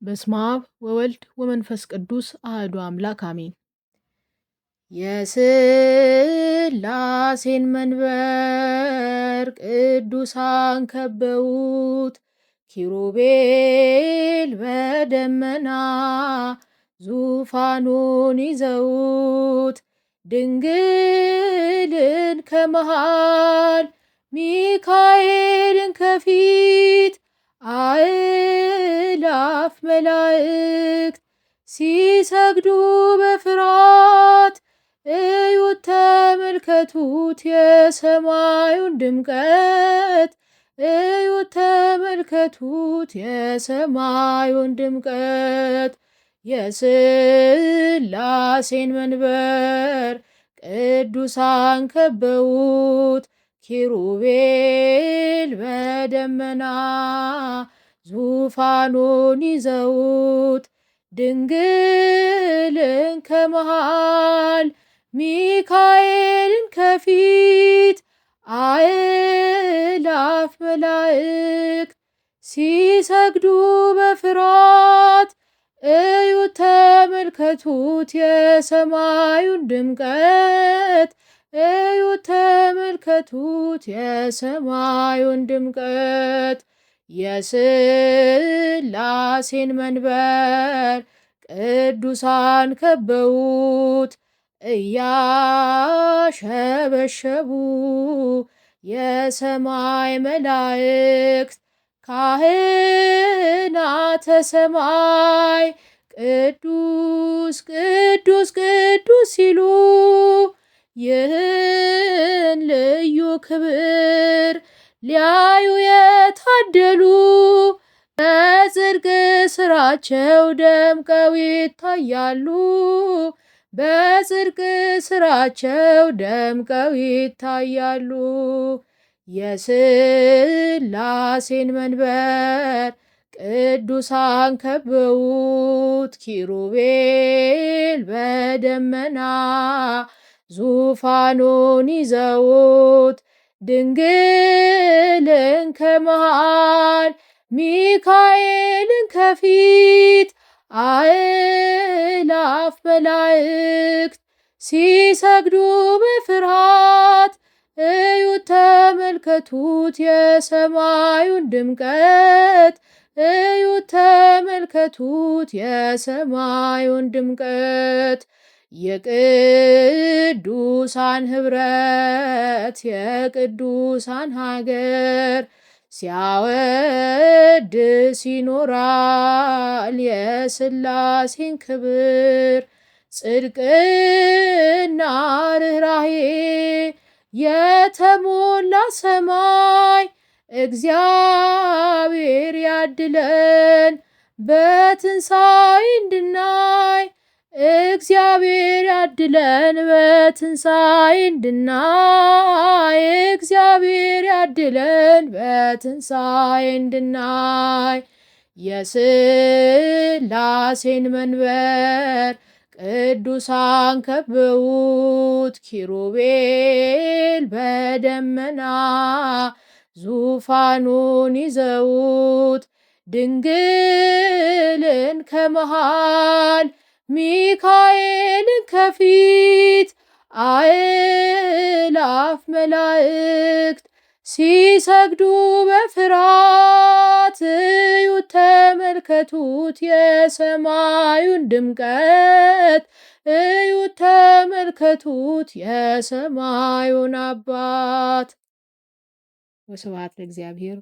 በስመ አብ ወወልድ ወመንፈስ ቅዱስ አሐዱ አምላክ አሜን። የሥላሴን መንበር ቅዱሳን ከበውት፣ ኪሩቤል በደመና ዙፋኑን ይዘውት፣ ድንግልን ከመሃል ሚካኤልን ከፊት አእላፍ መላእክት ሲሰግዱ በፍርሃት እዩት ተመልከቱት የሰማዩን ድምቀት፣ እዩት ተመልከቱት የሰማዩን ድምቀት። የሥላሴን መንበር ቅዱሳን ከበውት፣ ኪሩቤል በደመና ዙፋኑን ይዘውት፣ ድንግልን ከመሃል ሚካኤልን ከፊት አእላፍ መላእክት ሲሰግዱ በፍርሃት እዩት ተመልከቱት የሰማዩን ድምቀት፣ እዩት ተመልከቱት የሰማዩን ድምቀት። የሥላሴን መንበር ቅዱሳን ከበውት፣ እያሸበሸቡ የሰማይ መላእክት ካህናተ ሰማይ ቅዱስ ቅዱስ ቅዱስ ሲሉ ይህን ልዩ ክብር ሊያዩ የታደሉ በጽድቅ ስራቸው ደምቀው ይታያሉ፣ በጽድቅ ስራቸው ደምቀው ይታያሉ። የሥላሴን መንበር ቅዱሳን ከበውት፣ ኪሩቤል በደመና ዙፋኑን ይዘውት፣ ድንግልን ከመሃል ሚካኤልን ከፊት አእላፍ መላእክት ሲሰግዱ በፍርሃት እዩት ተመልከቱት የሰማዩን ድምቀት፣ እዩት ተመልከቱት የሰማዩን ድምቀት። የቅዱሳን ኅብረት የቅዱሳን ሀገር ሲያወድስ ይኖራል የሥላሴን ክብር። ጽድቅና ርኅራኄ የተሞላ ሰማይ እግዚአብሔር ያድለን በትንሣኤ እንድናይ፣ እግዚአብሔር ያድለን በትንሣኤ እንድናይ፣ እግዚአብሔር ያድለን በትንሣኤ እንድናይ። የሥላሴን መንበር ቅዱሳን ከበውት፣ ኪሩቤል በደመና ዙፋኑን ይዘውት፣ ድንግልን ከመሃል ሚካኤልን ከፊት አእላፍ መላእክት ሲሰግዱ በፍርሃት እዩት ተመልከቱት የሰማዩን ድምቀት፣ እዩት ተመልከቱት የሰማዩን አባት። ወስብሐት ለእግዚአብሔር።